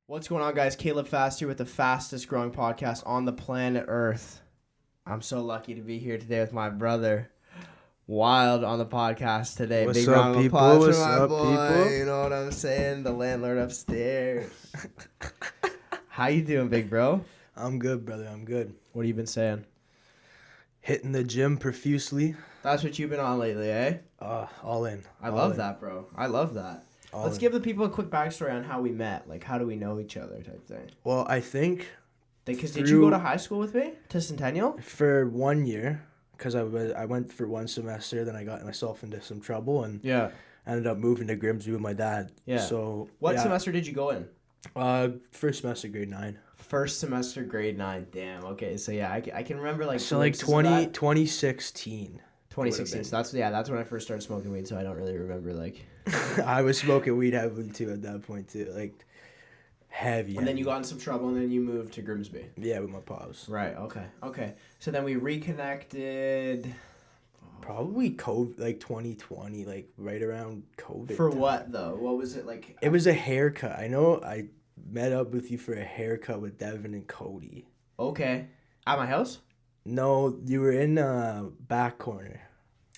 What's going on, guys? Caleb Fast here with the fastest growing podcast on the planet Earth. I'm so lucky to be here today with my brother, Wild, on the podcast today. What's Big up, round of people? applause What's for my up, boy. people? You know what I'm saying? The landlord upstairs. How you doing, big bro? I'm good, brother. I'm good. What have you been saying? Hitting the gym profusely. That's what you've been on lately, eh? All in. I love that, bro. I love that. Let's give the people a quick backstory on how we met. Like, how do we know each other type thing. Well, I think... Because did you go to high school with me? To Centennial? For 1 year. Because I went for one semester, then I got myself into some trouble and ended up moving to Grimsby with my dad. Yeah. So What semester did you go in? First semester, grade 9. First semester, grade 9. Damn. Okay. So yeah, I can remember like. So like 2016. 2016. So that's when I first started smoking weed. So I don't really remember like. I was smoking weed heavily too at that point too, like heavy. And then you got in some trouble, and then you moved to Grimsby. Yeah, with my pops. Right. Okay. So then we reconnected. Probably COVID, like 2020, like right around COVID. For time. what though? What was it like? It was a haircut. I know I met up with you for a haircut with Devin and Cody. Okay. At my house? No, you were in back corner.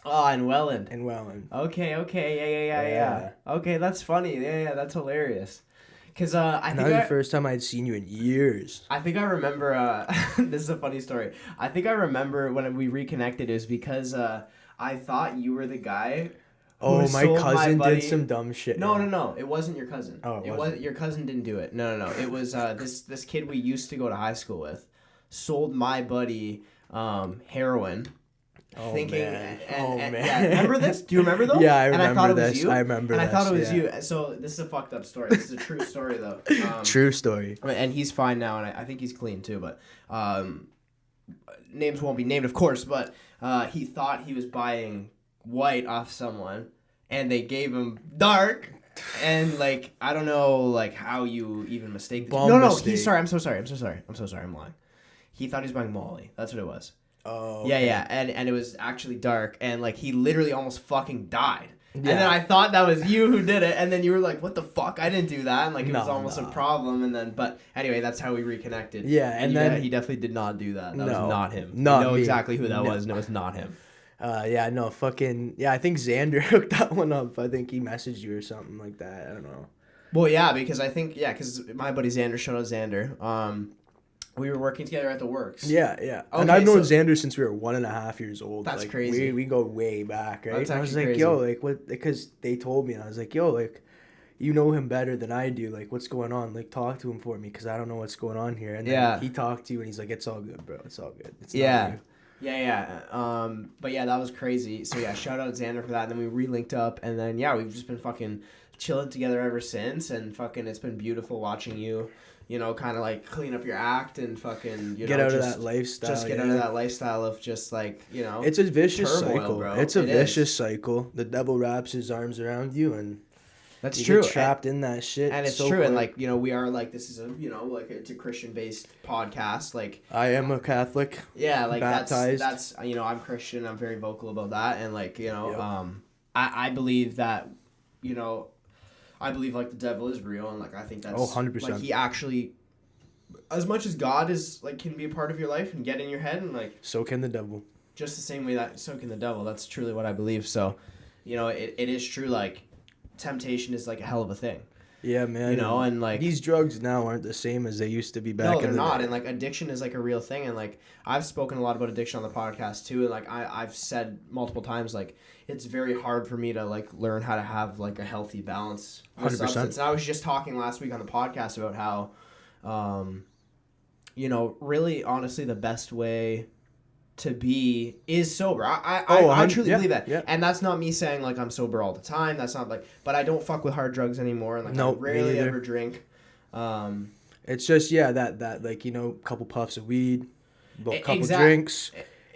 Oh, in Welland. In Welland. Okay. Yeah. Okay, that's funny. Yeah, that's hilarious. Because I think that was the first time I'd seen you in years. I think I remember, this is a funny story. I think I remember when we reconnected, it was because I thought you were the guy who my sold cousin my buddy... did some dumb shit. No. It wasn't your cousin. Oh, it wasn't. Your cousin didn't do it. No. It was this kid we used to go to high school with sold my buddy heroin. Oh, Thinking man. And yeah, remember this? Do you remember though? Yeah, I remember and I thought this. It was you. I remember and this. I thought it was yeah. you. So this is a fucked up story. This is a true story though. True story. And he's fine now, and I think he's clean too. But names won't be named, of course. But he thought he was buying white off someone, and they gave him dark. And like I don't know like how you even mistake this. No, mistake. he's sorry. I'm so sorry. I'm lying. He thought he was buying Molly. That's what it was. Oh. Okay. Yeah. And it was actually dark, and like he literally almost fucking died. Yeah. And then I thought that was you who did it, and then you were like, "What the fuck? I didn't do that." And like it was almost a problem. And then, but anyway, that's how we reconnected. Yeah, and then he definitely did not do that. That was not him. Not you know me. exactly who that was, and it was not him. I think Xander hooked that one up. I think he messaged you or something like that. I don't know. Well, yeah, because my buddy Xander, shout out Xander. We were working together at the Works. Yeah. Okay, and I've known Xander since we were 1.5 years old. That's like, crazy. We go way back, right? That's and I was actually like, crazy. yo, like what? Because they told me, and I was like, yo, like, you know him better than I do. Like, what's going on? Like, talk to him for me, because I don't know what's going on here. And then he talked to you, and he's like, it's all good, bro. It's all good. It's not you. Yeah. But yeah, that was crazy. So yeah, shout out Xander for that. And then we re-linked up, and then yeah, we've just been fucking chilling together ever since, and fucking it's been beautiful watching you. You know, kind of like clean up your act and fucking get out of that lifestyle. Just get out of that lifestyle of just like, you know. It's a vicious turmoil, cycle. bro. It's a vicious cycle. The devil wraps his arms around you, and that's you true. Get trapped in that shit. And it's so true. quick. And like, you know, we are like, this is a, you know, like it's a Christian based podcast. Like, I am a Catholic. Yeah, like baptized. that's you know, I'm Christian. I'm very vocal about that, and like, you know, Yep. I believe that, you know, I believe like the devil is real, and like I think that's 100%. like he actually, as much as God is like can be a part of your life and get in your head, and like so can the devil. Just the same way that so can the devil. That's truly what I believe. So, you know, it is true. Like, temptation is like a hell of a thing. Yeah, man. You know, and like these drugs now aren't the same as they used to be back in the day. No, they're not. And like addiction is like a real thing. And like I've spoken a lot about addiction on the podcast too. And like I've said multiple times, like it's very hard for me to like learn how to have like a healthy balance with 100%. substance. And I was just talking last week on the podcast about how, you know, really honestly the best way to be is sober. I truly believe that. Yeah. And that's not me saying like I'm sober all the time. That's not like, but I don't fuck with hard drugs anymore. And like I rarely ever drink. It's just, that like, you know, couple puffs of weed, a couple Exactly. drinks.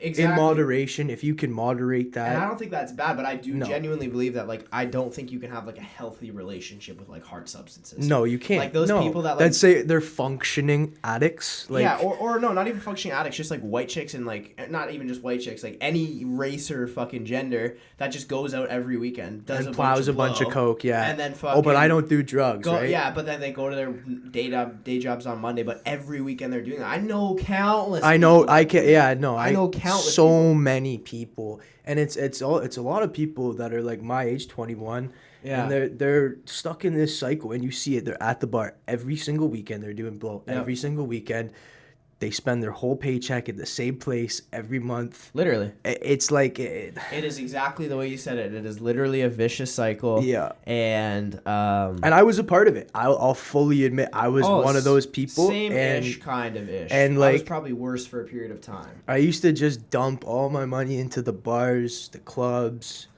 Exactly. In moderation, if you can moderate that. And I don't think that's bad, but I do genuinely believe that, like, I don't think you can have, like, a healthy relationship with, like, hard substances. No, you can't. Like, those people that, like... Let's say they're functioning addicts. Like, yeah, or no, not even functioning addicts, just, like, white chicks and, like, not even just white chicks, like, any race or fucking gender that just goes out every weekend, does and plows a bunch of coke, yeah. And then fucking... oh, but I don't do drugs, right? Yeah, but then they go to their day jobs on Monday, but every weekend they're doing that. I know countless I know, people. I know countless so people. many people. And it's a lot of people that are like my age, 21, and they're stuck in this cycle, and you see it. They're at the bar every single weekend. They're doing blow every single weekend. They spend their whole paycheck at the same place every month. Literally. It's like... It is exactly the way you said it. It is literally a vicious cycle. Yeah. And I was a part of it. I'll fully admit I was one of those people. Same-ish, kind of ish. And like, I was probably worse for a period of time. I used to just dump all my money into the bars, the clubs,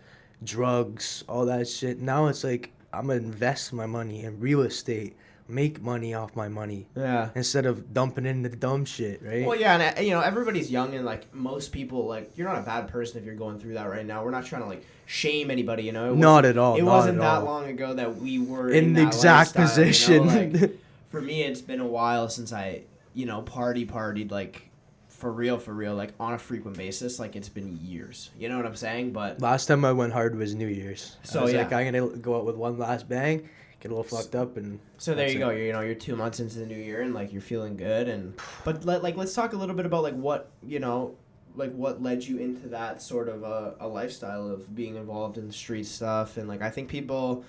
drugs, all that shit. Now it's like I'm going to invest my money in real estate. Make money off my money, instead of dumping into dumb shit, right? Well, yeah, and everybody's young, and like most people, like, you're not a bad person if you're going through that right now. We're not trying to like shame anybody, Not at all. It wasn't that long ago that we were in the exact position. Like, for me, it's been a while since I partied like for real, like on a frequent basis. Like, it's been years. You know what I'm saying? But last time I went hard was New Year's. So I was like, I'm gonna go out with one last bang. Get a little fucked up, and so there you go. You're 2 months into the new year, and like you're feeling good, but let's talk a little bit about like what what led you into that sort of a lifestyle of being involved in street stuff. And like, I think people,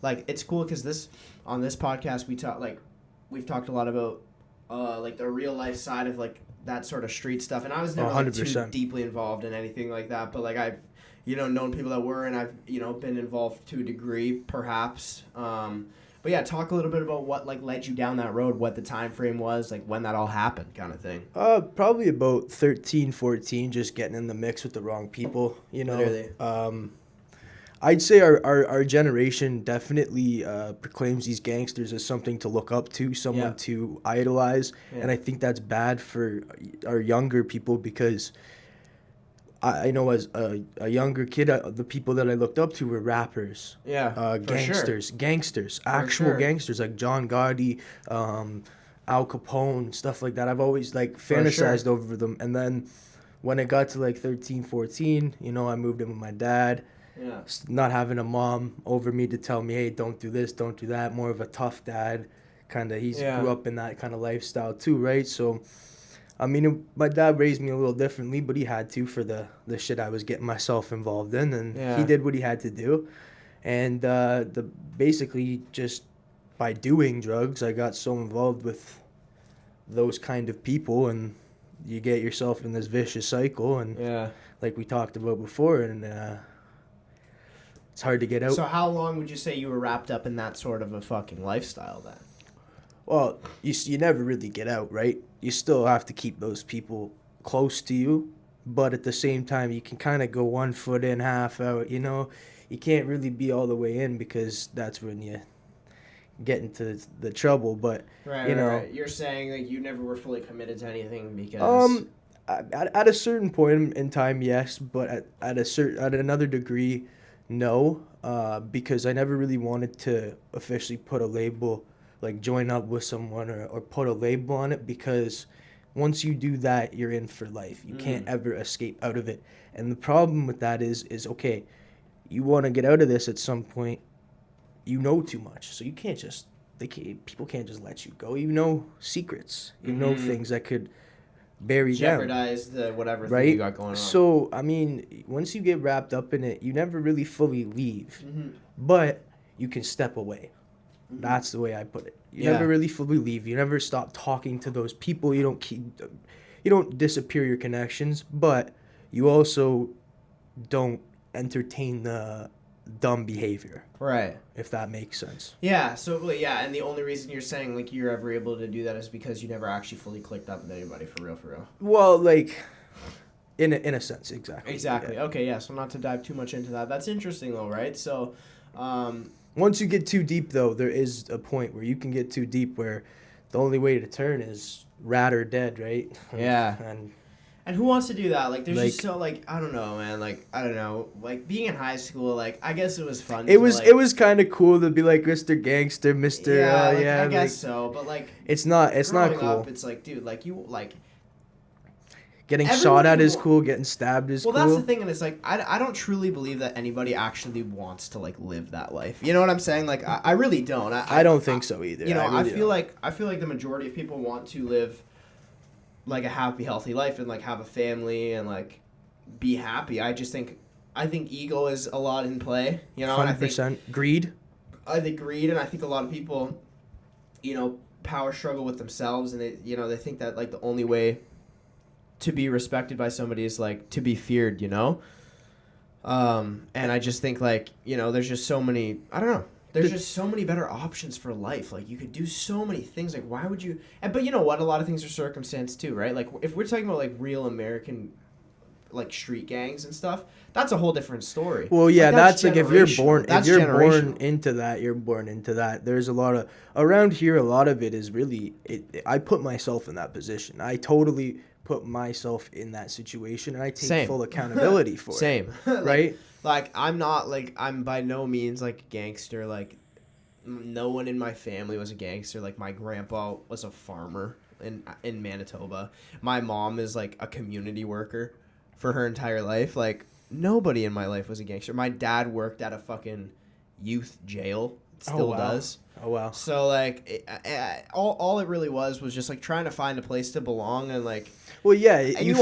like, it's cool because on this podcast we've talked a lot about like the real life side of like that sort of street stuff, and I was never like, too deeply involved in anything like that, but like I've known people that were, and I've, been involved to a degree, perhaps. But yeah, talk a little bit about what, like, led you down that road, what the time frame was, like, when that all happened, kind of thing. Probably about 13, 14, just getting in the mix with the wrong people, Literally. I'd say our generation definitely proclaims these gangsters as something to look up to, someone to idolize, and I think that's bad for our younger people, because... I know as a younger kid, the people that I looked up to were rappers. Yeah, gangsters, actual gangsters like John Gotti, Al Capone, stuff like that. I've always like fantasized over them. And then when it got to like 13, 14, I moved in with my dad. Yeah. Not having a mom over me to tell me, hey, don't do this, don't do that. More of a tough dad. Kind of, he's grew up in that kind of lifestyle too, right? So... I mean, my dad raised me a little differently, but he had to for the shit I was getting myself involved in, and he did what he had to do. And basically just by doing drugs, I got so involved with those kind of people, and you get yourself in this vicious cycle, and like we talked about before, and it's hard to get out. So how long would you say you were wrapped up in that sort of a fucking lifestyle then? Well, you never really get out, right? You still have to keep those people close to you, but at the same time, you can kind of go 1 foot in, half out, You can't really be all the way in, because that's when you get into the trouble, but, Right. You're saying, like, you never were fully committed to anything because... At a certain point in time, yes, but at another degree, no, because I never really wanted to officially put a label, like join up with someone or put a label on it, because once you do that, you're in for life. You can't ever escape out of it. And the problem with that is okay, you want to get out of this at some point, too much. So you can't just, people can't just let you go. Secrets, things that could bury jeopardize the whatever right? thing you got going on. So, I mean, once you get wrapped up in it, you never really fully leave, but you can step away. That's the way I put it. You never really fully leave. You never stop talking to those people. You don't disappear your connections, but you also don't entertain the dumb behavior. Right. If that makes sense. Yeah. So and the only reason you're saying like you're ever able to do that is because you never actually fully clicked up with anybody for real. Well, like in a sense, exactly. Exactly. Yeah. Okay. Yeah. So not to dive too much into that. That's interesting though, right? So. Once you get too deep, though, there is a point where you can get too deep where the only way to turn is rat or dead, right? Yeah. And who wants to do that? Like, there's Like, just so, like, I don't know, man. Like, I don't know. Like, being in high school, like, I guess it was fun. It was kind of cool to be like Mr. Gangster, Mr. Yeah, like, yeah, I guess like, so. But, like, it's not cool. Up, it's like, dude, like, you, like... Getting shot at is cool. Getting stabbed is cool. Well, that's the thing, and it's like, I don't truly believe that anybody actually wants to, like, live that life. You know what I'm saying? Like, I really don't. I don't think so either. You know, I feel like the majority of people want to live, like, a happy, healthy life and, like, have a family and, like, be happy. I think ego is a lot in play, you know? 100%. And Greed? I think greed, and I think a lot of people, you know, power struggle with themselves, and they think that, like, the only way to be respected by somebody is, like, to be feared, you know? And I just think, like, you know, there's just so many, I don't know. There's just so many better options for life. Like, you could do so many things. Like, why would you... But you know what? A lot of things are circumstance, too, right? Like, if we're talking about, like, real American, like, street gangs and stuff, that's a whole different story. Well, yeah, like, that's like, if you're born into that, you're born into that. There's a lot of... Around here, a lot of it is really... I put myself in that position. I totally put myself in that situation, and I take full accountability for it. Right? I'm by no means, like, a gangster. Like, no one in my family was a gangster. Like, my grandpa was a farmer in Manitoba. My mom is, like, a community worker for her entire life. Like, nobody in my life was a gangster. My dad worked at a fucking youth jail. Still does. Oh, wow. So, like, all it really was just, like, trying to find a place to belong and, like... Well, yeah, you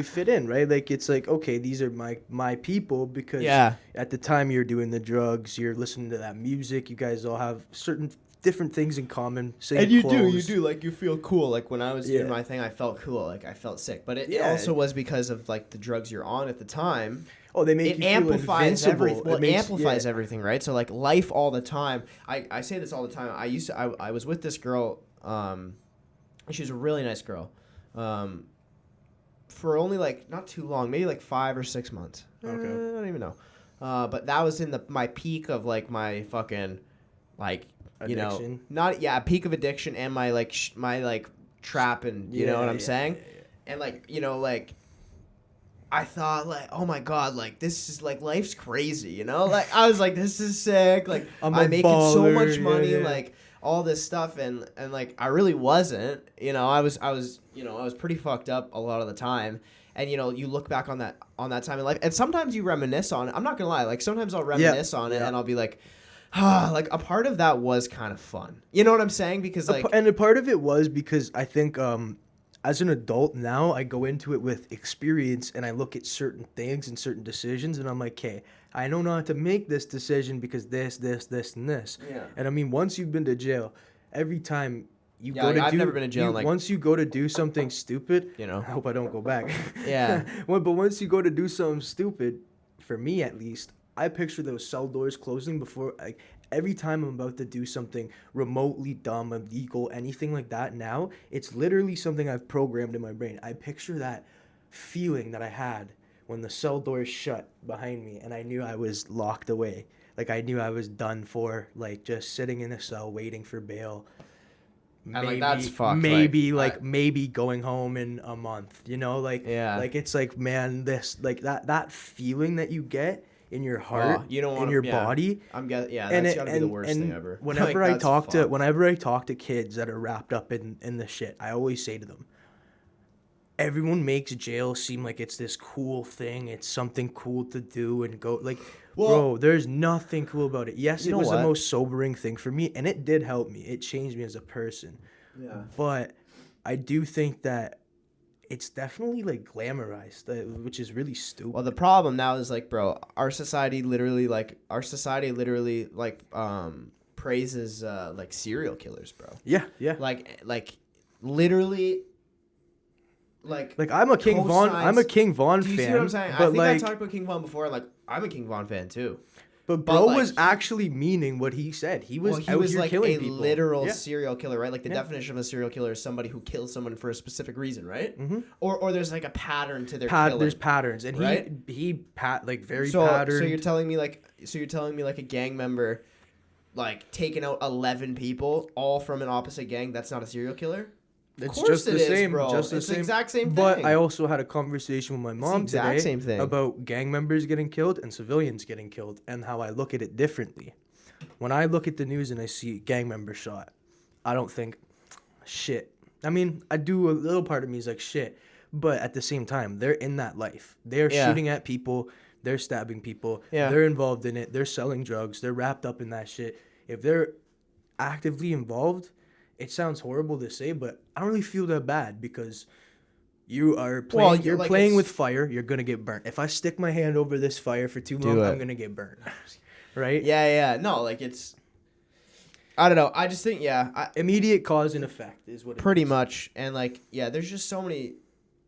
fit in, right? Like, it's like, okay, these are my people because at the time you're doing the drugs, you're listening to that music, you guys all have certain different things in common. And you do, like, you feel cool. Like, when I was doing my thing, I felt cool. Like, I felt sick. But it also was because of, like, the drugs you're on at the time. Oh, they make you feel invincible. Well, it amplifies everything, right? So, like, life all the time. I say this all the time. I was with this girl. She was a really nice girl. For only, like, not too long, maybe like 5 or 6 months. Okay. I don't even know. But that was in my peak of, like, my fucking, like, addiction. Peak of addiction and my, like, trap, and you know what I'm saying? Yeah. And, like, you know, like, I thought, like, oh my God, like, this is, like, life's crazy, you know? Like, I was like, this is sick. Like, I'm making so much money, like, all this stuff, and like, I really wasn't, you know? I was pretty fucked up a lot of the time. And, you know, you look back on that time in life, and sometimes you reminisce on it. I'm not gonna lie, like, sometimes I'll reminisce on it, and I'll be like, like, a part of that was kind of fun. You know what I'm saying? Because, like... And a part of it was because I think, as an adult now, I go into it with experience, and I look at certain things and certain decisions, and I'm like, okay, I don't know how to make this decision because this, and this. Yeah. And I mean, once you've been to jail, every time you go to I've never been to jail. Once you go to do something stupid, you know, I hope I don't go back. Yeah. But once you go to do something stupid, for me at least, I picture those cell doors closing before, like, every time I'm about to do something remotely dumb, illegal, anything like that now, it's literally something I've programmed in my brain. I picture that feeling that I had when the cell doors shut behind me and I knew I was locked away. Like, I knew I was done for, like, just sitting in a cell waiting for bail. Maybe, like, that's fucked. Maybe going home in a month, you know? Like, like, it's like, man, this, like, that feeling that you get in your heart, in your body. That's gotta be the worst thing ever. Whenever I talk to kids that are wrapped up in the shit, I always say to them, everyone makes jail seem like it's this cool thing. It's something cool to do and go, like, bro, there's nothing cool about it. Yes, it was the most sobering thing for me, and it did help me. It changed me as a person. Yeah. But I do think that it's definitely, like, glamorized, which is really stupid. Well, the problem now is, like, bro, our society literally praises like, serial killers, bro. Yeah. Like literally. Like I'm a King Von fan. Do you see what I'm saying? I think I talked about King Von before. Like, I'm a King Von fan too. But bro was actually meaning what he said. He was like killing a people. Literal serial killer, right? Like, the definition of a serial killer is somebody who kills someone for a specific reason, right? Mm-hmm. Or there's, like, a pattern to their killing. There's patterns, and right? he very patterned. So you're telling me like a gang member, like, taking out 11 people all from an opposite gang, that's not a serial killer? It's just the same, bro. just the it's same. the exact same thing. But I also had a conversation with my mom today same thing. about gang members getting killed and civilians getting killed and how I look at it differently. When I look at the news and I see gang member shot, I don't think, shit. I mean, I do, a little part of me is like, shit. But at the same time, they're in that life. They're shooting at people. They're stabbing people. Yeah. They're involved in it. They're selling drugs. They're wrapped up in that shit. If they're actively involved, it sounds horrible to say, but I don't really feel that bad because you are playing. Well, you're like, playing with fire. You're gonna get burnt. If I stick my hand over this fire for too long, I'm gonna get burnt. Right? Yeah. No, like it's. I don't know. I just think immediate cause and effect is what. Pretty much, and like there's just so many.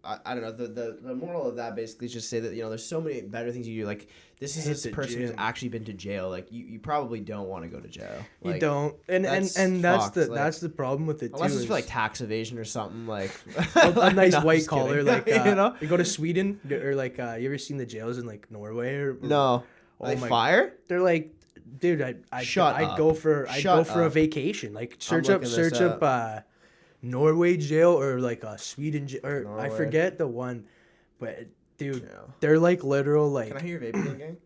I don't know. The moral of that basically is just say that there's so many better things you do. Like this is a person who's actually been to jail. Like you probably don't want to go to jail. Like, you don't, and that's the problem with it unless too. It's for like tax evasion or something like a nice white collar kidding. like you go to Sweden or like you ever seen the jails in like Norway or no? Are they fire? They're like, dude, I'd go for a vacation. Like search up Norway jail or like a Sweden jail or Norway. I forget the one, but dude, they're like literal like. Can I hear your vaping gang?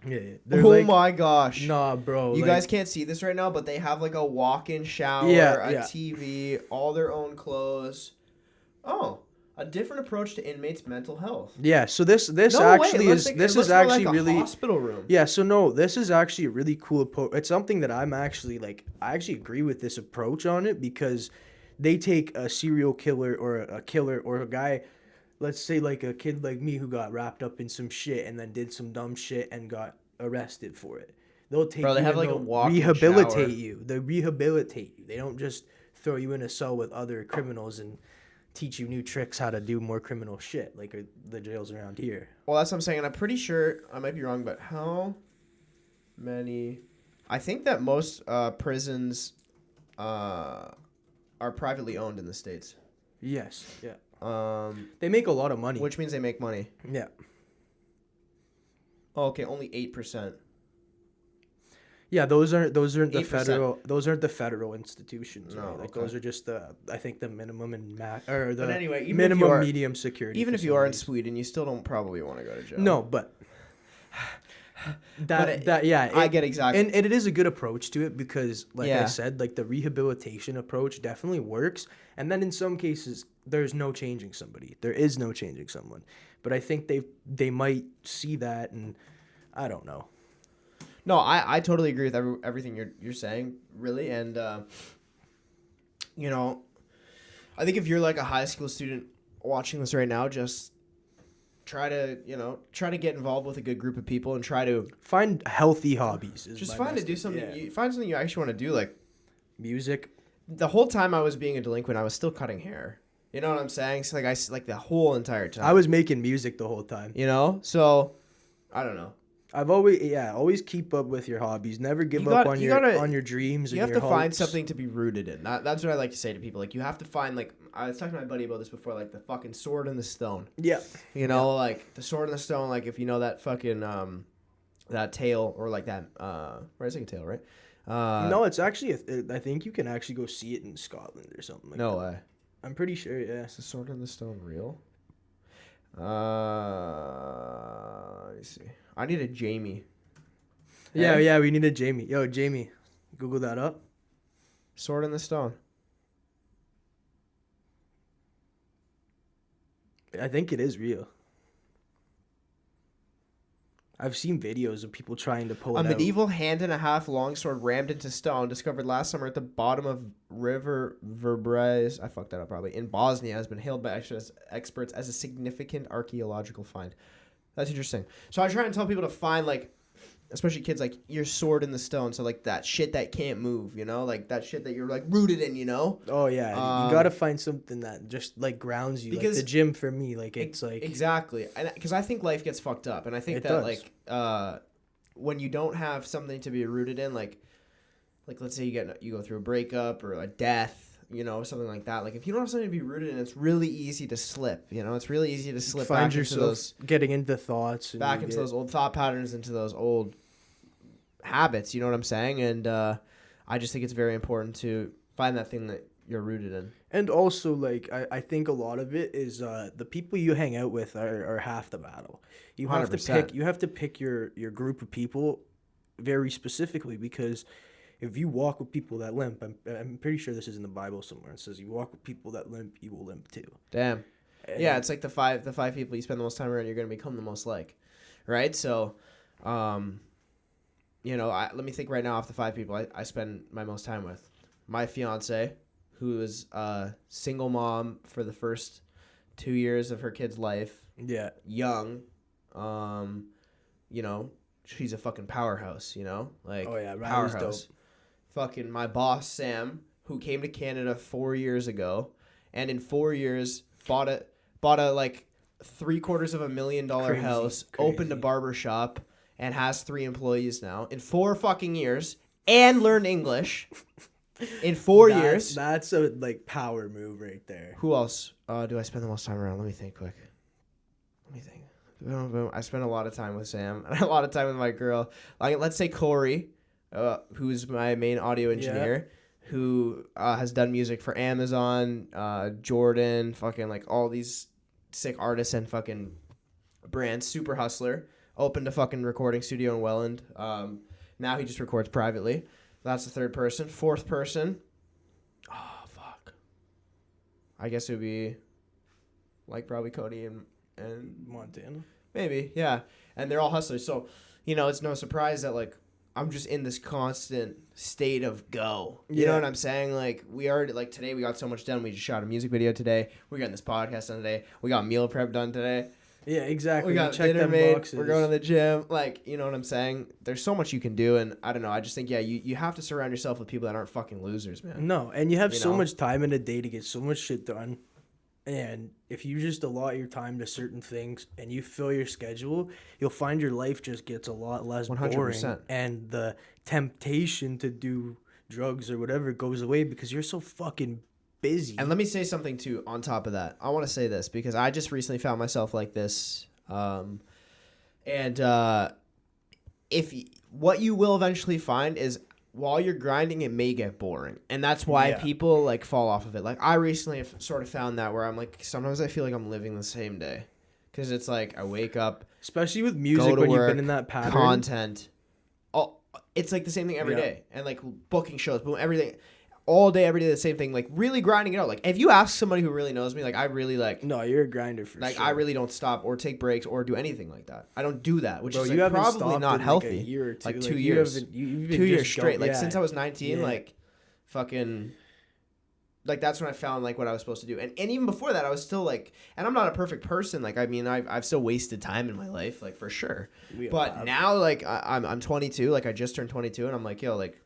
Yeah. My gosh. Nah, bro. You guys can't see this right now, but they have like a walk-in shower, TV, all their own clothes. Oh, a different approach to inmates' mental health. Yeah, so this is actually really hospital room. Yeah, so no, this is actually a really cool approach. It's something that I actually agree with this approach on it because they take a serial killer or a guy, let's say like a kid like me who got wrapped up in some shit and then did some dumb shit and got arrested for it. They'll take they have like a walk-in rehabilitate shower. you. They rehabilitate you. They don't just throw you in a cell with other criminals and teach you new tricks how to do more criminal shit like the jails around here. Well, that's what I'm saying, and I'm pretty sure I might be wrong, but how many? I think that most prisons are privately owned in the States. Yes. Yeah. They make a lot of money. Which means they make money. Yeah. Oh, okay, only 8%. Yeah, those aren't the 8%. federal. Those aren't the federal institutions. No, right? Like okay. those are just I think the minimum and or the but anyway, minimum medium security. Even if you are in Sweden, you still don't probably want to go to jail. No, but I get exactly, and it is a good approach to it because, like I said, like the rehabilitation approach definitely works. And then in some cases, there's no changing somebody. There is no changing someone. But I think they might see that, and I don't know. No, I totally agree with everything you're saying, really, and I think if you're like a high school student watching this right now, just try to get involved with a good group of people and try to find healthy hobbies. Just find to do something. Yeah. Find something you actually want to do, like music. The whole time I was being a delinquent, I was still cutting hair. You know what I'm saying? So like the whole entire time. I was making music the whole time. So I don't know. I've always keep up with your hobbies. Never give up on your dreams. You have to find something to be rooted in. That's what I like to say to people. Like you have to find, like I was talking to my buddy about this before, like the fucking sword and the stone. Yeah. Like the sword and the stone. Like if you know that fucking that tale or like that it's like a tale, right? No, it's actually I think you can actually go see it in Scotland or something. Like no that. way. I'm pretty sure. Yeah. Is the sword and the stone real? Let me see. I need a Jamie. Yeah, we need a Jamie. Yo, Jamie, Google that up. Sword in the Stone. I think it is real. I've seen videos of people trying to pull it out. A medieval hand-and-a-half longsword rammed into stone, discovered last summer at the bottom of River Verbres, I fucked that up probably, in Bosnia, has been hailed by experts as a significant archaeological find. That's interesting. So I try and tell people to find, like, especially kids, like, your sword in the stone. So, like, that shit that can't move, like, that shit that you're, like, rooted in, Oh, yeah. You got to find something that just, like, grounds you. Because like the gym for me, like, it's, like... Exactly. Because I think life gets fucked up. And I think that, like, when you don't have something to be rooted in, like let's say you go through a breakup or a death, something like that. Like, if you don't have something to be rooted in, it's really easy to slip, It's really easy to slip Find back yourself into those... getting into thoughts. Back into those old thought patterns, into those old habits, you know what I'm saying? And I just think it's very important to find that thing that you're rooted in. And also, like, I think a lot of it is the people you hang out with are half the battle. You have 100%. to pick your group of people very specifically, because if you walk with people that limp, I'm pretty sure this is in the Bible somewhere. It says you walk with people that limp, you will limp too. Damn. And yeah, it's like the five people you spend the most time around, you're gonna become the most like, right? So, you know, let me think right now off the 5 people I spend my most time with. My fiance, who is a single mom for the first 2 years of her kid's life. Yeah. Young, you know, she's a fucking powerhouse. You know, like Oh yeah, Riley's powerhouse. dope. Fucking my boss Sam, who came to Canada 4 years ago, and in 4 years bought a like $750,000 house, opened a barber shop, and has 3 employees now in 4 fucking years, and learned English in 4 years. That's a like power move right there. Who else do I spend the most time around? Let me think quick. I spend a lot of time with Sam and a lot of time with my girl. Like, let's say Corey, who's my main audio engineer, who has done music for Amazon, Jordan, fucking like all these sick artists and fucking brands. Super hustler. Opened a fucking recording studio in Welland. Now he just records privately. That's the 3rd person. 4th person. Oh, fuck. I guess it would be like probably Cody and Montana. Maybe, yeah. And they're all hustlers. So, you know, it's no surprise that, like, I'm just in this constant state of go. You know what I'm saying? Like, we already, like, today we got so much done. We just shot a music video today. We got this podcast done today. We got meal prep done today. Yeah, exactly. We got dinner made. We're going to the gym. Like, you know what I'm saying? There's so much you can do. And I don't know. I just think, yeah, you have to surround yourself with people that aren't fucking losers, man. No, and you have so much time in a day to get so much shit done. And if you just allot your time to certain things and you fill your schedule, you'll find your life just gets a lot less 100%. Boring. And the temptation to do drugs or whatever goes away because you're so fucking busy. And let me say something, too, on top of that. I want to say this because I just recently found myself like this. If what you will eventually find is while you're grinding, it may get boring. And that's why people, like, fall off of it. Like, I recently have sort of found that where I'm, like, sometimes I feel like I'm living the same day. Because it's, like, I wake up. Especially with music when you've been in that pattern. Content. Oh, it's, like, the same thing every day. And, like, booking shows, boom, everything. All day, every day, the same thing. Like, really grinding it out. Like, if you ask somebody who really knows me, like, I really, like... No, you're a grinder for sure. Like, I really don't stop or take breaks or do anything like that. I don't do that, which is, like, probably not healthy. Like a year or two. Like 2 years. 2 years straight. Like, since I was 19, like, fucking... Like, that's when I found, like, what I was supposed to do. And even before that, I was still, like... And I'm not a perfect person. Like, I mean, I've still wasted time in my life, like, for sure. But now, like, I'm 22. Like, I just turned 22, and I'm like, yo, like...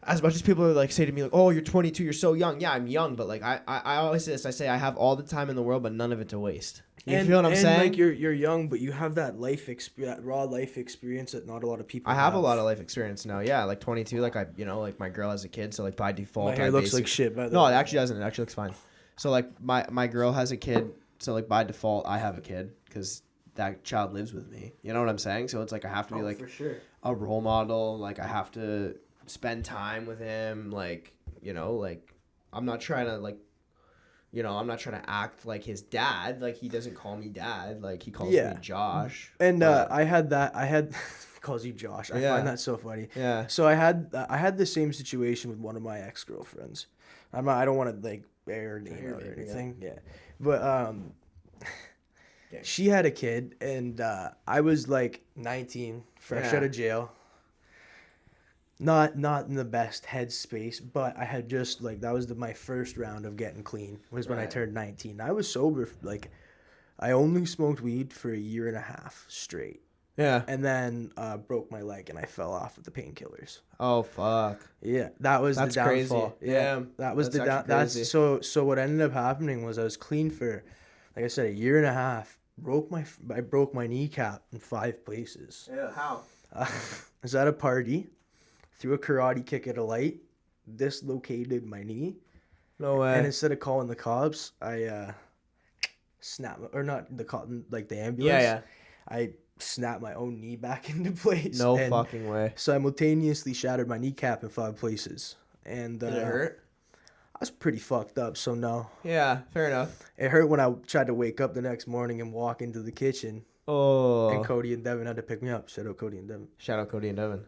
As much as people are like say to me like, "Oh, you're 22, you're so young." Yeah, I'm young, but like I always say this. I say I have all the time in the world, but none of it to waste. You feel what I'm saying? Like you're young, but you have that that raw life experience that not a lot of people. I have a lot of life experience now. Yeah, like 22. Like like my girl has a kid, so like by default, my hair looks like shit. By the way. No, it actually doesn't. It actually looks fine. So like my girl has a kid, so like by default, I have a kid because that child lives with me. You know what I'm saying? So it's like I have to be like for sure. A role model. Like I have to spend time with him, like, you know, like I'm not trying to like, you know, I'm not trying to act like his dad. Like he doesn't call me dad. Like he calls me Josh. And I had calls you Josh. I find that so funny. Yeah. So I had the same situation with one of my ex-girlfriends. I don't want to like bear her name out or anything. Yeah. But she had a kid and I was like 19, fresh out of jail. Not in the best headspace, but I had just like that was my first round of getting clean was when I turned 19. I was sober, like I only smoked weed for a year and a half straight. Yeah. And then broke my leg and I fell off with the painkillers. Oh fuck. Yeah, that's the downfall. Crazy. Yeah. That was that's so what ended up happening was I was clean for like I said a year and a half. I broke my kneecap in 5 places. Yeah, how? I was at a party. Threw a karate kick at a light, dislocated my knee. No way. And instead of calling the cops, I snapped, or not the cop, like the ambulance. Yeah. I snapped my own knee back into place. No fucking way. Simultaneously shattered my kneecap in 5 places. And did it hurt? was pretty fucked up. So no. Yeah, fair enough. It hurt when I tried to wake up the next morning and walk into the kitchen. Oh. And Cody and Devin had to pick me up. Shout out Cody and Devin. Shout out Cody and Devin.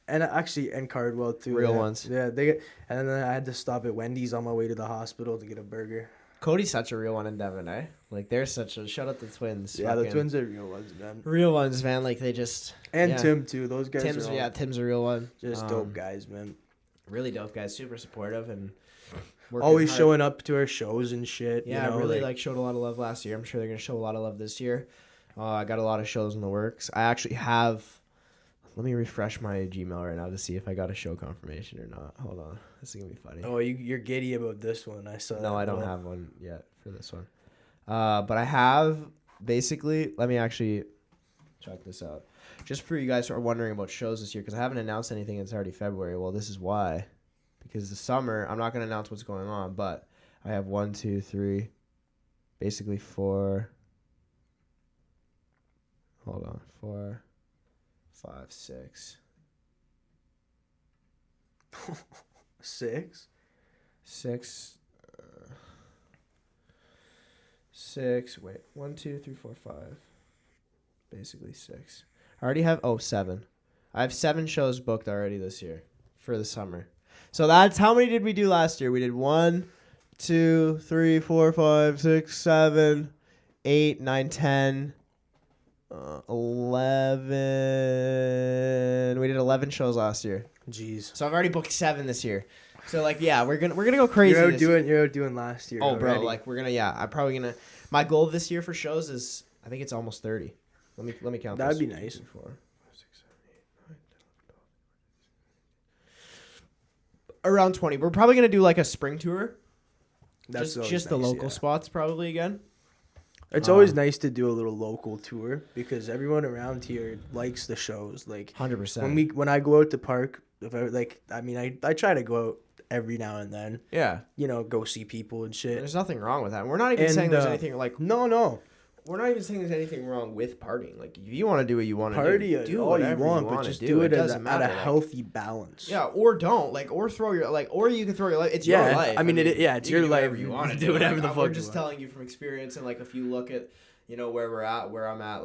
And actually, and Cardwell too. Real ones. Yeah, and then I had to stop at Wendy's on my way to the hospital to get a burger. Cody's such a real one in Devin, eh? Like, they're such a... Shout out the twins. Yeah, the twins are real ones, man. Real ones, man. Like, they just... And Tim, too. Those guys Tim's, are all Tim's a real one. just dope guys, man. Really dope guys. Super supportive and... Always showing up to our shows and shit. Yeah, you know, really, showed a lot of love last year. I'm sure they're going to show a lot of love this year. I got a lot of shows in the works. I actually have... Let me refresh my Gmail right now to see if I got a show confirmation or not. Hold on. This is going to be funny. Oh, you're giddy about this one. I saw No, I don't have one yet for this one. But I have, basically, let me actually check this out. Just for you guys who are wondering about shows this year, because I haven't announced anything. It's already February. Well, this is why. Because the summer, I'm not going to announce what's going on, but I have 1, 2, 3, basically 4. Hold on. 4, 5, 6. 6? 6. 6. Wait. 1, 2, 3, 4, 5. Basically 6. I already have 7. I have 7 shows booked already this year for the summer. So that's how many did we do last year? We did 1, 2, 3, 4, 5, 6, 7, 8, 9, 10, 11. We did 11 shows last year. Jeez. So I've already booked 7 this year. So yeah, we're gonna go crazy. You're outdoing last year. Oh, already. bro, we're gonna I'm probably gonna. My goal this year for shows is I think it's almost 30. Let me count. That'd be nice. 2, 4, 5, 6, 7, 8, 9, 10, 11, 12. Around 20. We're probably gonna do a spring tour. That's just the local spots probably again. It's always nice to do a little local tour because everyone around here likes the shows. 100%. When I go out to park, I try to go out every now and then. Yeah. Go see people and shit. There's nothing wrong with that. We're not even saying there's anything No. We're not even saying there's anything wrong with partying. If you want to do what you want to do all you want, but just do it at a healthy balance. Yeah, or don't or throw your or you can throw your life. It's your life. It's your life. You want to do whatever the fuck. We're just telling you from experience, and if you look at where we're at, where I'm at,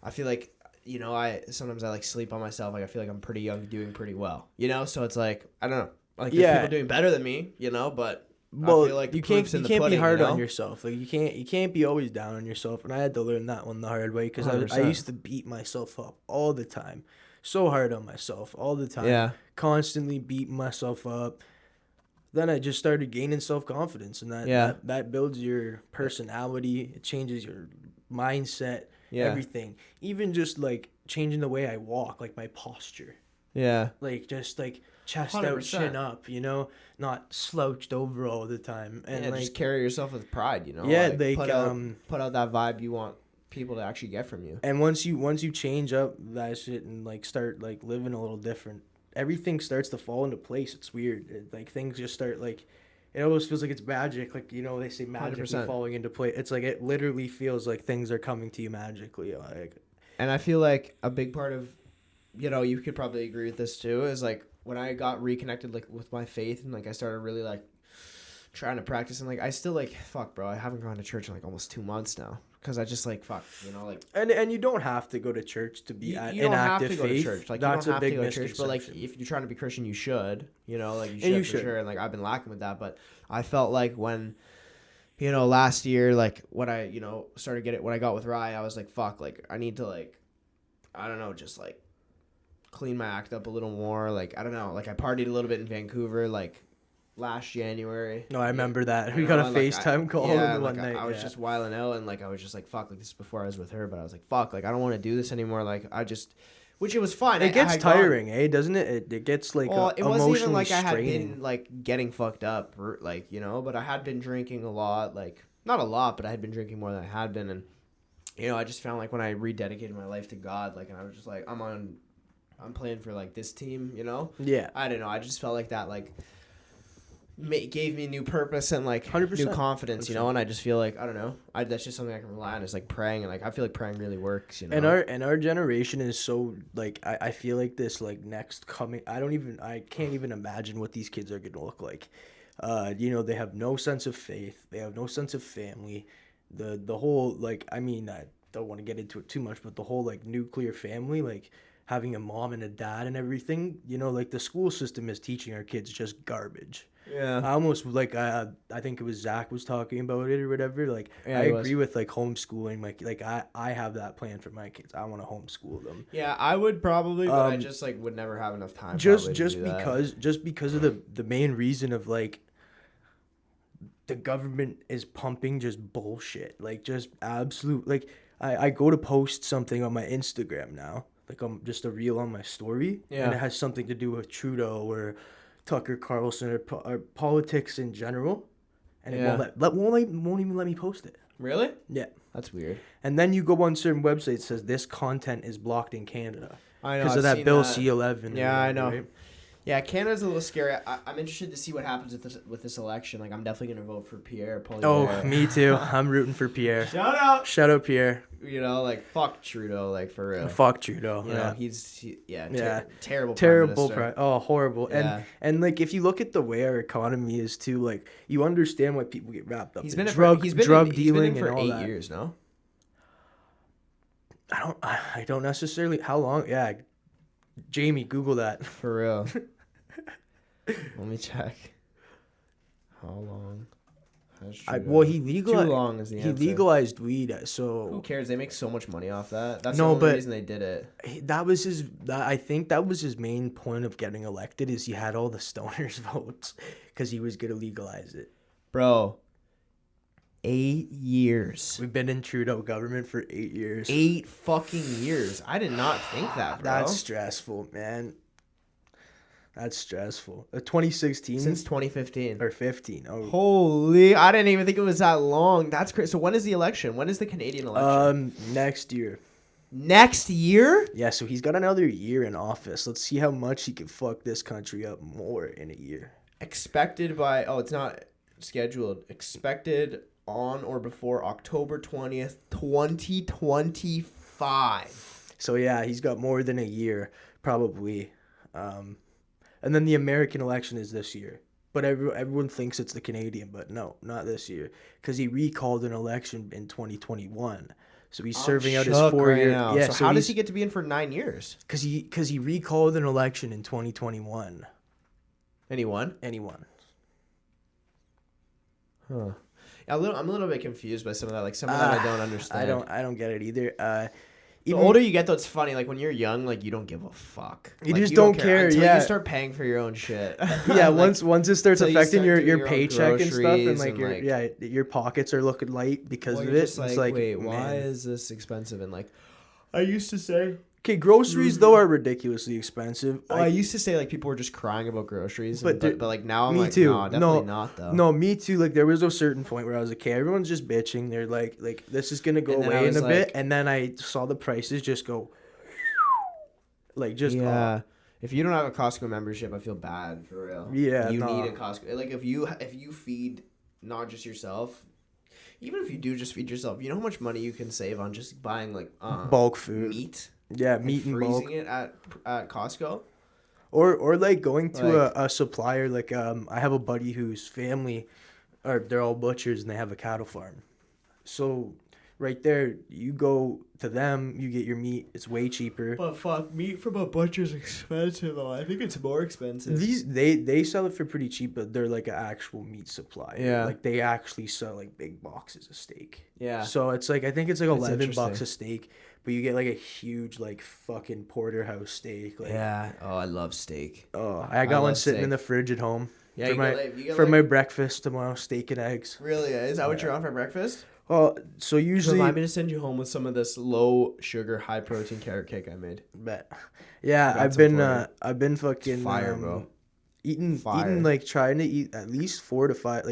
I feel like I sometimes sleep on myself. I feel like I'm pretty young, doing pretty well. So it's I don't know. There's people doing better than me. But. Well, I feel like you can't be hard on yourself. You can't be always down on yourself. And I had to learn that one the hard way because I used to beat myself up all the time, so hard on myself all the time. Yeah, constantly beating myself up. Then I just started gaining self-confidence, and that builds your personality. It changes your mindset. Yeah. Everything, even just changing the way I walk, my posture. Yeah, chest 100%. out, chin up, not slouched over all the time, and just carry yourself with pride, Yeah, put out that vibe you want people to actually get from you. And once you change up that shit and start living a little different, everything starts to fall into place. It's weird. Things just start it almost feels like it's magic. They say magic falling into place. It's it literally feels like things are coming to you magically. And I feel like a big part of, you could probably agree with this too, is when I got reconnected with my faith and I started really trying to practice and I still fuck, bro, I haven't gone to church in almost 2 months now because I just fuck, and you don't have to go to church to be you in active faith. You don't have to go to church. That's you don't a big have to go to church, but if you're trying to be Christian, you should, you should. For sure. And I've been lacking with that, but I felt when last year when I started getting what I got with Rye, I was fuck, I need to I don't know, just clean my act up a little more. I don't know, I partied a little bit in Vancouver last January. No, I remember that. We got a FaceTime call one night. I was just wilding out and I was just fuck, this is before I was with her, but I was fuck, I don't want to do this anymore. Which it was fine. It gets tiring, doesn't it? It gets it wasn't even emotionally I had straining. been getting fucked up, but I had been drinking a lot, not a lot, but I had been drinking more than I had been, and I just found when I rededicated my life to God, and I was just I'm playing for this team, Yeah. I don't know. I just felt that gave me new purpose and 100%. new confidence, and I just feel I don't know. That's just something I can rely on is praying, and I feel praying really works, And our generation is so I feel this next coming. I can't even imagine what these kids are gonna look like. They have no sense of faith. They have no sense of family. The whole, like, I mean, I don't want to get into it too much, but the whole, like, nuclear family, like, having a mom and a dad and everything, like, the school system is teaching our kids just garbage. Yeah. I almost, like, I think it was Zach was talking about it or whatever. Like, Yeah, I he agree was. with, like, homeschooling. Like I have that plan for my kids. I want to homeschool them. Yeah, I would probably, but I just like would never have enough time. Just probably to do that. just because of the main reason of, like, the government is pumping just bullshit, like, just absolute, like, I go to post something on my Instagram now, like, I'm just a reel on my story, and it has something to do with Trudeau or Tucker Carlson or politics in general, and it won't even let me post it. Really? Yeah, that's weird. And then you go on certain websites, it says this content is blocked in Canada because of that Bill C-11. Yeah, I know. Right? Yeah, Canada's a little scary. I'm interested to see what happens with this election. Like, I'm definitely gonna vote for Pierre. Oh, me too. I'm rooting for Pierre. Shout out, Pierre. Like, fuck Trudeau, like, for real. Fuck Trudeau. You know, terrible. Horrible. Yeah. And like, if you look at the way our economy is too, like, you understand why people get wrapped up in drug dealing he's been in for and all 8 that. years, no? I don't necessarily. How long? Yeah. Jamie, Google that. For real. Let me check. How long has Trudeau? He legalized. Too long is the answer. He legalized weed, so who cares? They make so much money off that. That's no, the only reason they did it. That was his. I think that was his main point of getting elected. Is he had all the stoners votes because he was gonna legalize it. Bro, 8 years. We've been in Trudeau government for 8 years. 8 fucking years. I did not think that, bro. That's stressful, man. That's stressful. 2016? Since 2015. Or 15. Oh. Holy, I didn't even think it was that long. That's crazy. So when is the election? When is the Canadian election? Next year. Next year? Yeah, so he's got another year in office. Let's see how much he can fuck this country up more in a year. Expected by, it's not scheduled. Expected on or before October 20th, 2025. So yeah, he's got more than a year, probably. And then the American election is this year. But everyone thinks it's the Canadian, but no, not this year. Because he recalled an election in 2021. So he's serving out his 4 year. Now. Yeah, so how does he get to be in for 9 years? Because he recalled an election in 2021. Anyone? Huh. I'm a little bit confused by some of that. Like, some of that I don't understand. I don't get it either. The older you get, though, it's funny. Like, when you're young, like, you don't give a fuck. You like, just don't care. Until you start paying for your own shit. Yeah, like, once it starts affecting your paycheck and stuff, and like your pockets are looking light because of it. It's like, wait, why is this expensive? And like, I used to say, okay, groceries though are ridiculously expensive. I used to say like people were just crying about groceries, but like now I'm like, too. no, definitely not though. No, me too. Like there was a certain point where I was like, okay, everyone's just bitching. They're like this is gonna go away in a bit, and then I saw the prices just go, like just yeah. If you don't have a Costco membership, I feel bad for real. Yeah, you need a Costco. Like if you feed not just yourself. Even if you do just feed yourself, you know how much money you can save on just buying like bulk food, meat. Yeah, meat and bulk. Freezing it at Costco. Or like going to a supplier. Like I have a buddy whose family, they're all butchers and they have a cattle farm. So right there, you go to them, you get your meat. It's way cheaper. But fuck, meat from a butcher's expensive though. I think it's more expensive. They sell it for pretty cheap, but they're like an actual meat supply. Yeah. Like they actually sell like big boxes of steak. Yeah. So it's like I think it's like $11 a steak, but you get like a huge like fucking porterhouse steak. Like, yeah. Oh, I love steak. Oh, I got one sitting in the fridge at home. Yeah. For my breakfast tomorrow, steak and eggs. Really? Is that what you're on for breakfast? So usually remind me to send you home with some of this low sugar, high protein carrot cake I made. Bet. Yeah, I've been fucking fire, bro. Eating like trying to eat at least 4 to 5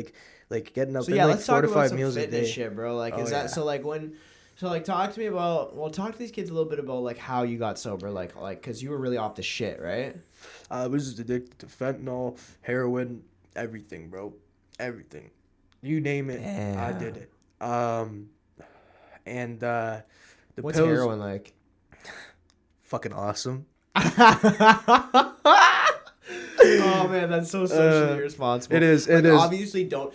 like getting up so in like 4 to 5 meals a day. Shit, bro. Like is that so like when so like talk to me about talk to these kids a little bit about like how you got sober like cuz you were really off the shit, right? I was addicted to fentanyl, heroin, everything, bro. Everything. You name it, I did it. And the what's pills, heroin like? Fucking awesome. Oh man, that's so socially irresponsible. It is. Like, It is. Obviously, don't.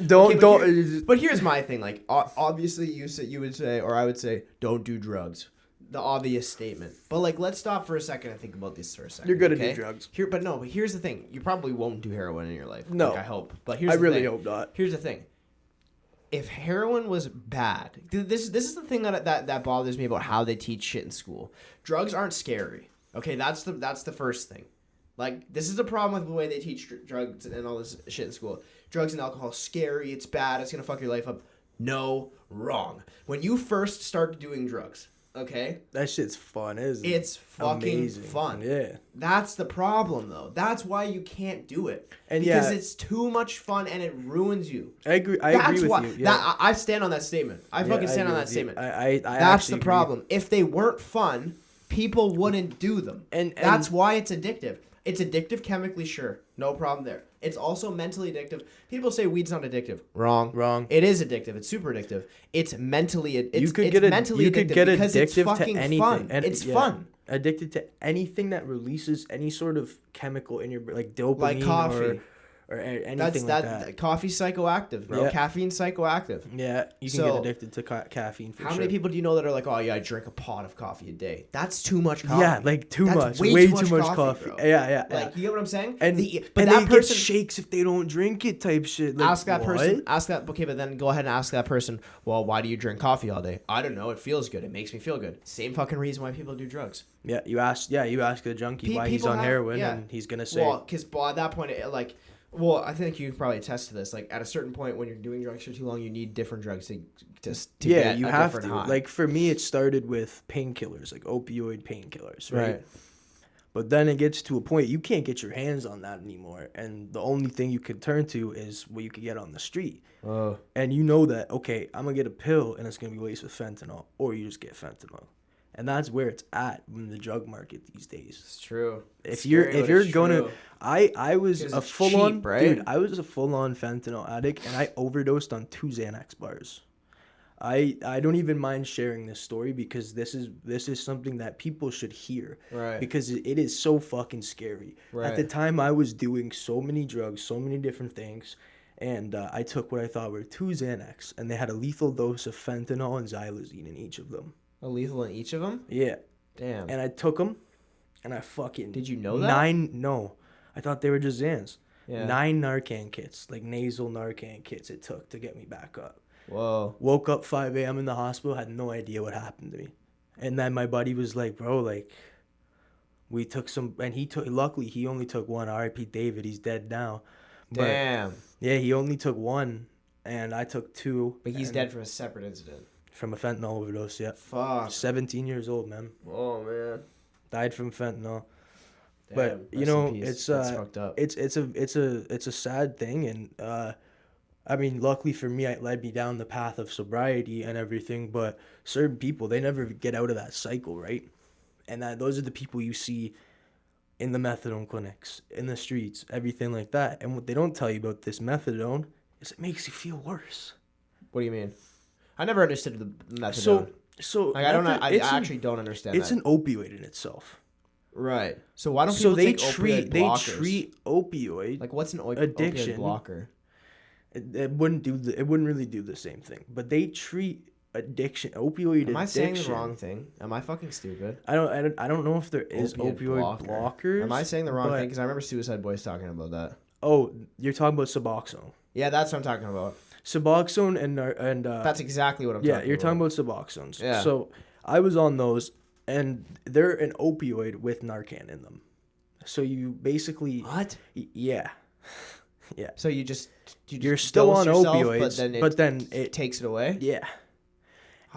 But here's my thing. Like, obviously, you would say, or I would say, don't do drugs. The obvious statement. But like, let's stop for a second and think about this for a second. You're gonna do drugs. But here's the thing. You probably won't do heroin in your life. No, like, I hope. But I really hope not. Here's the thing. If heroin was bad, this is the thing that bothers me about how they teach shit in school. Drugs aren't scary. Okay, that's the first thing. Like, this is a problem with the way they teach drugs and all this shit in school. Drugs and alcohol, scary, it's bad, it's gonna fuck your life up. No, wrong. When you first start doing drugs, okay? That shit's fun, isn't it? It's fucking fun. Yeah. That's the problem, though. That's why you can't do it. And because it's too much fun and it ruins you. I agree with you. Yeah. I stand on that statement. I fucking stand on that statement. That's the problem. If they weren't fun, people wouldn't do them. And that's why it's addictive. It's addictive chemically, sure. No problem there. It's also mentally addictive. People say weed's not addictive. Wrong. It is addictive. It's super addictive. It's mentally addictive. You could get addictive to anything. Fun. It's fun. Addicted to anything that releases any sort of chemical in your, like dopamine, like coffee. Or anything like that. Coffee's psychoactive, bro. Yeah. Caffeine's psychoactive. Yeah, you can get addicted to caffeine for sure. How many people do you know that are like, oh yeah, I drink a pot of coffee a day? That's too much coffee. Yeah, like too much. Way too much coffee. Bro. Yeah. Like, you get what I'm saying? But that person get shakes if they don't drink it type shit. Like, ask that person. Okay, but then go ahead and ask that person, well, why do you drink coffee all day? I don't know. It feels good. It makes me feel good. Same fucking reason why people do drugs. Yeah, you ask a junkie why he's on heroin, and he's gonna say, well, because at that point, well, I think you can probably attest to this. Like, at a certain point, when you're doing drugs for too long, you need different drugs to get you a have different to. high. Like, for me, it started with painkillers, like opioid painkillers, right? But then it gets to a point you can't get your hands on that anymore, and the only thing you can turn to is what you could get on the street. And you know that, okay, I'm gonna get a pill, and it's gonna be laced with fentanyl, or you just get fentanyl. And that's where it's at in the drug market these days. It's true. If you're gonna, I was a full on dude. I was a full on fentanyl addict, and I overdosed on 2 Xanax bars. I don't even mind sharing this story because this is something that people should hear. Right. Because it is so fucking scary. Right. At the time, I was doing so many drugs, so many different things, and I took what I thought were 2 Xanax, and they had a lethal dose of fentanyl and xylazine in each of them. A lethal in each of them? Yeah. Damn. And I took them, and I fucking... Did you know that? No. I thought they were just Xans. Yeah. 9 Narcan kits, like nasal Narcan kits it took to get me back up. Whoa. Woke up 5 a.m. in the hospital, had no idea what happened to me. And then my buddy was like, bro, like, we took some... And luckily, he only took 1. R.I.P. David, he's dead now. Damn. Yeah, he only took 1, and I took 2. But he's dead from a separate incident. From a fentanyl overdose, yeah. Fuck. 17 years old, man. Oh man. Died from fentanyl. Damn, but you know, it's That's fucked up. It's a sad thing, and I mean, luckily for me, it led me down the path of sobriety and everything. But certain people, they never get out of that cycle, right? And those are the people you see in the methadone clinics, in the streets, everything like that. And what they don't tell you about this methadone is it makes you feel worse. What do you mean? I never understood the methadone. So like, I actually don't understand. It's an opioid in itself. Right. So why don't people take opioid blockers? They treat opioid like what's an addiction opioid blocker? It wouldn't really do the same thing. But they treat addiction, opioid addiction. Am I saying the wrong thing? Am I fucking stupid? I don't know if there is opioid blockers. Am I saying the wrong thing? Because I remember Suicide Boys talking about that. Oh, you're talking about Suboxone. Yeah, that's what I'm talking about. Suboxone and that's exactly what I'm talking about. Yeah, you're talking about Suboxones. Yeah. So I was on those, and they're an opioid with Narcan in them. So you basically what? Yeah. Yeah. So you're still on opioids, but then it takes it away. Yeah.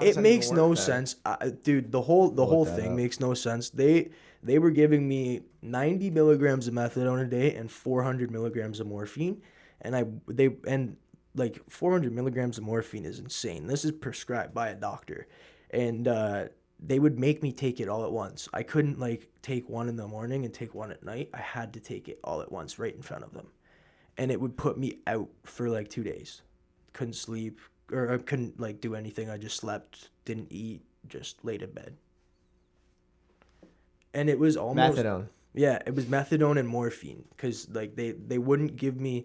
It makes no sense, dude. The whole thing makes no sense. They were giving me 90 milligrams of methadone a day and 400 milligrams of morphine, and like 400 milligrams of morphine is insane. This is prescribed by a doctor, and they would make me take it all at once. I couldn't like take one in the morning and take one at night. I had to take it all at once right in front of them, and it would put me out for like 2 days. Couldn't sleep, or I couldn't like do anything. I just slept, didn't eat, just laid in bed. And it was almost methadone. Yeah, it was methadone and morphine, because like they wouldn't give me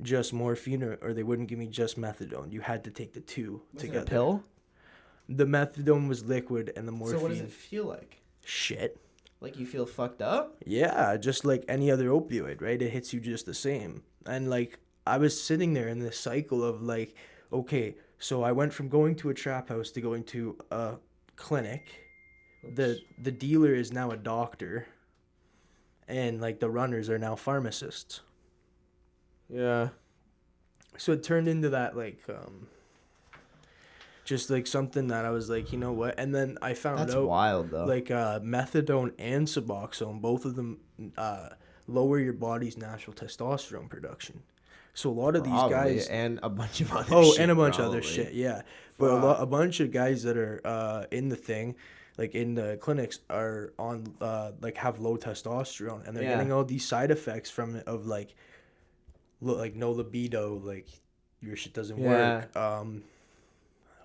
just morphine, or they wouldn't give me just methadone. You had to take the two together. It a pill? The methadone was liquid, and the morphine. So what does it feel like? Shit. Like you feel fucked up? Yeah, just like any other opioid, right? It hits you just the same. And like I was sitting there in this cycle of like, okay, so I went from going to a trap house to going to a clinic. Oops. The dealer is now a doctor, and like the runners are now pharmacists. Yeah. So it turned into that like just like something that I was like, you know what? And then I found That's out wild though. like methadone and Suboxone, both of them lower your body's natural testosterone production. So a lot of these guys and a bunch of other shit. And a bunch of probably. other shit, yeah. But a bunch of guys that are in the thing, like in the clinics, are on like have low testosterone, and they're getting all these side effects from it of like no libido, like your shit doesn't work.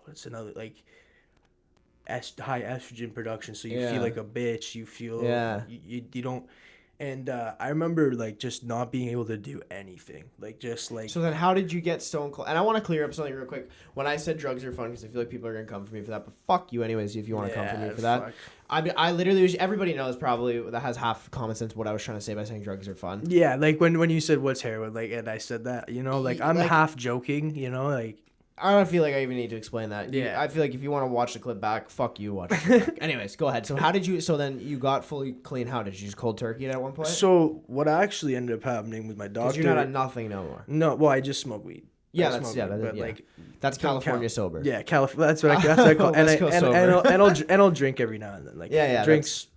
What's another, like high estrogen production, so you feel like a bitch. You feel you don't. And I remember like just not being able to do anything, like just like. So then, how did you get stone cold? And I want to clear up something real quick. When I said drugs are fun, because I feel like people are gonna come for me for that, but fuck you anyways if you want to come for me for that. I literally was, everybody knows probably that has half common sense what I was trying to say by saying drugs are fun. Yeah, like when you said what's heroin, like, and I said that, you know, like I'm like, half joking, you know, like. I don't feel like I even need to explain that. Yeah. I feel like if you want to watch the clip back, fuck you, watch it back. Anyways, go ahead. So how did you, so then you got fully clean. How did you just cold turkey it at one point? So what actually ended up happening with my doctor. Because you're not at nothing no more. No, well, I just smoke weed. Yeah, that's California sober. Yeah, California. That's what I call. And I'll drink every now and then. Like drinks.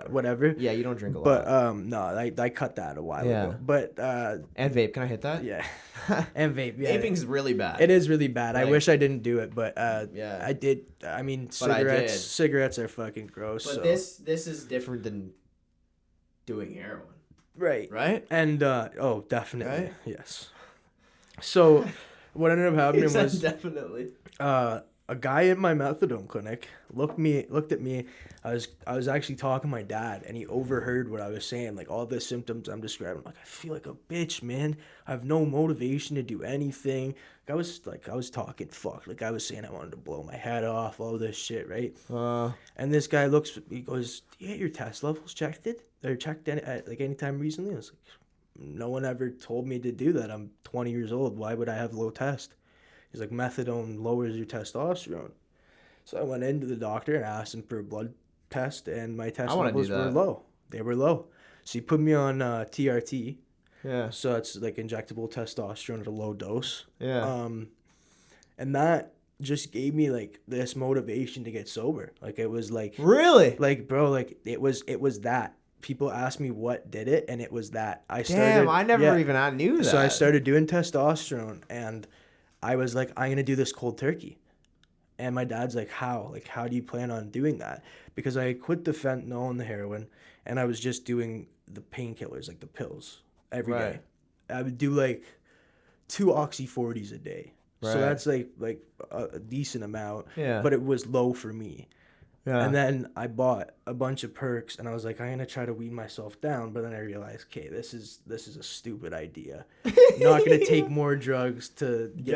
Whatever. Yeah, you don't drink a lot. But no, I cut that a while ago. But and vape. Can I hit that? Yeah. And vape. Yeah. Vaping's really bad. It is really bad. Like, I wish I didn't do it, but yeah, I did. I mean, cigarettes are fucking gross. But so. this is different than doing heroin. Right. Right. And oh, definitely. Right? Yes. So what ended up happening was definitely a guy in my methadone clinic looked at me. I was actually talking to my dad, and he overheard what I was saying, like all the symptoms I'm describing. Like, I feel like a bitch, man. I have no motivation to do anything. I was talking fuck. Like, I was saying I wanted to blow my head off, all this shit, right? And this guy looks, he goes, "Do you get your test levels checked at like any time recently?" I was like, "No one ever told me to do that. I'm 20 years old. Why would I have low test?" He's like, "Methadone lowers your testosterone." So I went into the doctor and asked him for a blood test, and my test levels were low. They were low. So he put me on TRT. Yeah. So it's like injectable testosterone at a low dose. Yeah. And that just gave me like this motivation to get sober. Like, it was like, really, like, bro, like it was that. People asked me what did it, and it was that. I never even knew that. So I started doing testosterone, and I was like, I'm gonna do this cold turkey. And my dad's like, how? Like, how do you plan on doing that? Because I quit the fentanyl and the heroin, and I was just doing the painkillers, like the pills, every day. I would do like 2 Oxy-40s a day. Right. So that's like a decent amount. Yeah. But it was low for me. Yeah. And then I bought a bunch of perks, and I was like, I'm gonna try to wean myself down. But then I realized, okay, this is a stupid idea. I'm not gonna take more drugs to get